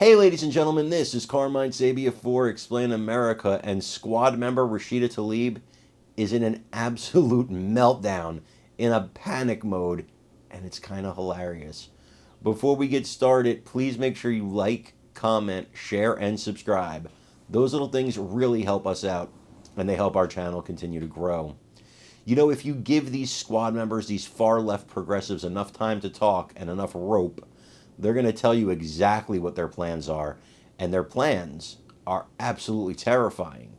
Hey, ladies and gentlemen, this is Carmine Sabia for Explain America, and squad member Rashida Tlaib is in an absolute meltdown, in a panic mode, and it's kind of hilarious. Before we get started, please make sure you like, comment, share, and subscribe. Those little things really help us out, and they help our channel continue to grow. You know, if you give these squad members, these far left progressives, enough time to talk and enough rope, they're going to tell you exactly what their plans are, and their plans are absolutely terrifying.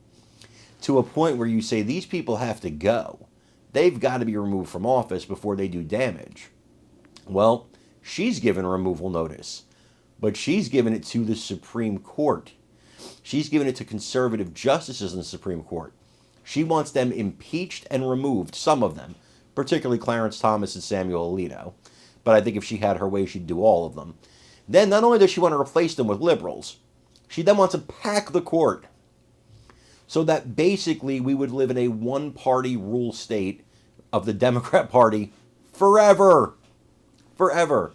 To a point where you say these people have to go. They've got to be removed from office before they do damage. Well, she's given removal notice, but she's given it to the Supreme Court. She's given it to conservative justices in the Supreme Court. She wants them impeached and removed, some of them, particularly Clarence Thomas and Samuel Alito. But I think if she had her way, she'd do all of them. Then not only does she want to replace them with liberals, she then wants to pack the court so that basically we would live in a one-party rule state of the Democrat Party forever. Forever.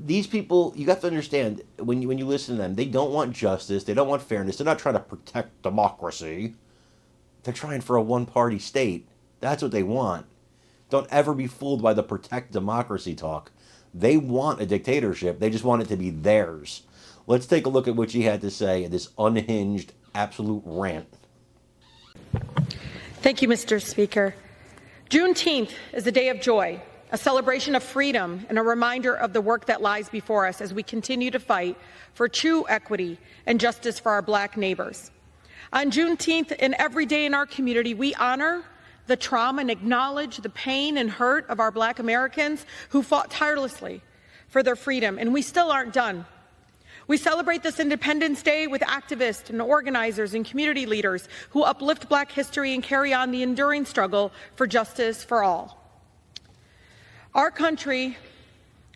These people, you have to understand, when you listen to them, they don't want justice, they don't want fairness, they're not trying to protect democracy. They're trying for a one-party state. That's what they want. Don't ever be fooled by the protect democracy talk. They want a dictatorship. They just want it to be theirs. Let's take a look at what she had to say in this unhinged, absolute rant. Thank you, Mr. Speaker. Juneteenth is a day of joy, a celebration of freedom, and a reminder of the work that lies before us as we continue to fight for true equity and justice for our Black neighbors. On Juneteenth and every day in our community, we honor the trauma and acknowledge the pain and hurt of our Black Americans who fought tirelessly for their freedom, and we still aren't done. We celebrate this Independence Day with activists and organizers and community leaders who uplift Black history and carry on the enduring struggle for justice for all. Our country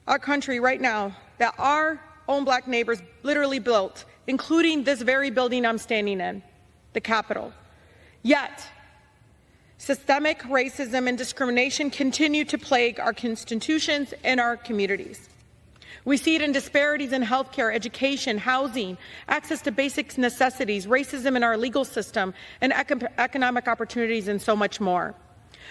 right now, that our own Black neighbors literally built, including this very building I'm standing in, the Capitol. Yet, systemic racism and discrimination continue to plague our institutions and our communities. We see it in disparities in healthcare, education, housing, access to basic necessities, racism in our legal system, and economic opportunities, and so much more.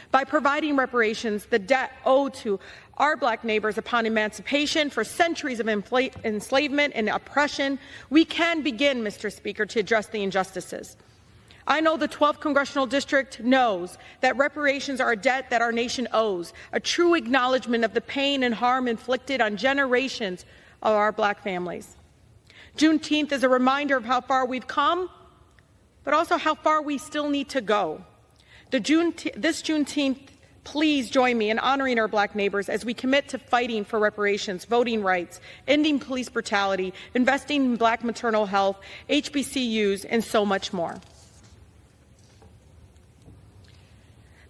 By providing reparations, the debt owed to our Black neighbors upon emancipation for centuries of enslavement and oppression, we can begin, Mr. Speaker, to address the injustices. I know the 12th Congressional District knows that reparations are a debt that our nation owes, a true acknowledgement of the pain and harm inflicted on generations of our Black families. Juneteenth is a reminder of how far we've come, but also how far we still need to go. This Juneteenth, please join me in honoring our Black neighbors as we commit to fighting for reparations, voting rights, ending police brutality, investing in Black maternal health, HBCUs, and so much more.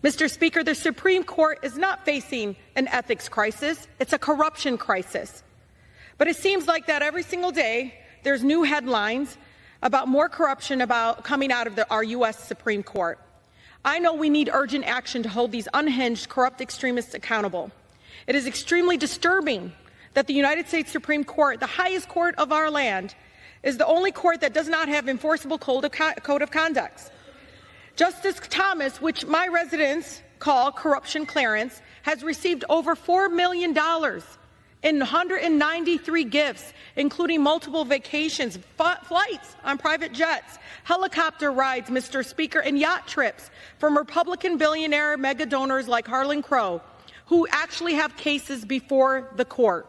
Mr. Speaker, the Supreme Court is not facing an ethics crisis, it's a corruption crisis. But it seems like that every single day there's new headlines about more corruption coming out of our U.S. Supreme Court. I know we need urgent action to hold these unhinged, corrupt extremists accountable. It is extremely disturbing that the United States Supreme Court, the highest court of our land, is the only court that does not have enforceable code of conduct. Justice Thomas, which my residents call corruption clearance, has received over $4 million in 193 gifts, including multiple vacations, flights on private jets, helicopter rides, Mr. Speaker, and yacht trips from Republican billionaire mega donors like Harlan Crow, who actually have cases before the court.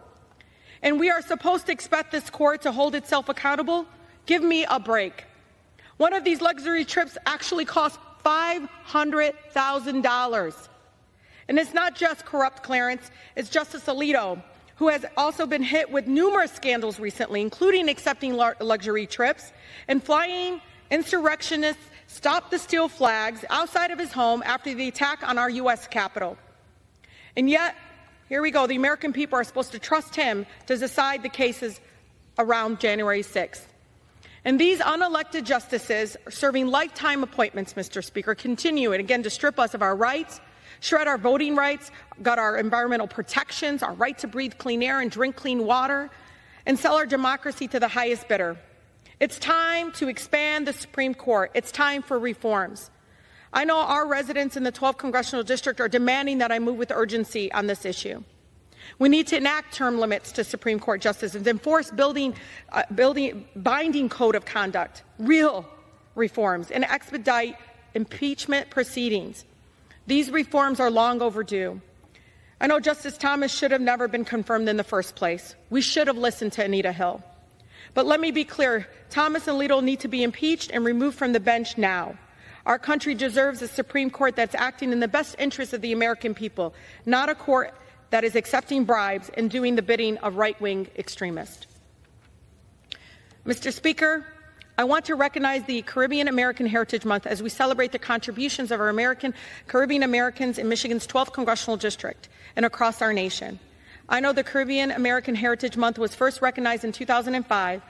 And we are supposed to expect this court to hold itself accountable? Give me a break. One of these luxury trips actually cost $500,000. And it's not just corrupt Clarence, it's Justice Alito, who has also been hit with numerous scandals recently, including accepting luxury trips and flying insurrectionists stop the steal flags outside of his home after the attack on our U.S. Capitol. And yet, here we go, the American people are supposed to trust him to decide the cases around January 6th. And these unelected justices serving lifetime appointments, Mr. Speaker, continue, and again, to strip us of our rights, shred our voting rights, got our environmental protections, our right to breathe clean air and drink clean water, and sell our democracy to the highest bidder. It's time to expand the Supreme Court. It's time for reforms. I know our residents in the 12th Congressional District are demanding that I move with urgency on this issue. We need to enact term limits to Supreme Court justices, enforce binding code of conduct, real reforms, and expedite impeachment proceedings. These reforms are long overdue. I know Justice Thomas should have never been confirmed in the first place. We should have listened to Anita Hill. But let me be clear, Thomas and Alito need to be impeached and removed from the bench now. Our country deserves a Supreme Court that's acting in the best interest of the American people, not a court that is accepting bribes and doing the bidding of right-wing extremists. Mr. Speaker, I want to recognize the Caribbean American Heritage Month as we celebrate the contributions of our Caribbean Americans in Michigan's 12th Congressional District and across our nation. I know the Caribbean American Heritage Month was first recognized in 2005,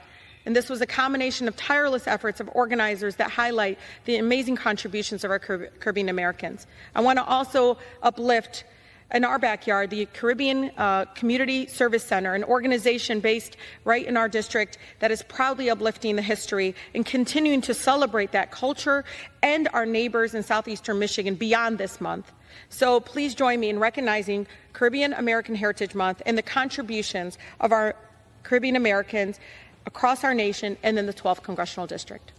and this was a combination of tireless efforts of organizers that highlight the amazing contributions of our Caribbean Americans. I want to also uplift in our backyard, the Caribbean Community Service Center, an organization based right in our district that is proudly uplifting the history and continuing to celebrate that culture and our neighbors in southeastern Michigan beyond this month. So please join me in recognizing Caribbean American Heritage Month and the contributions of our Caribbean Americans across our nation and in the 12th Congressional District.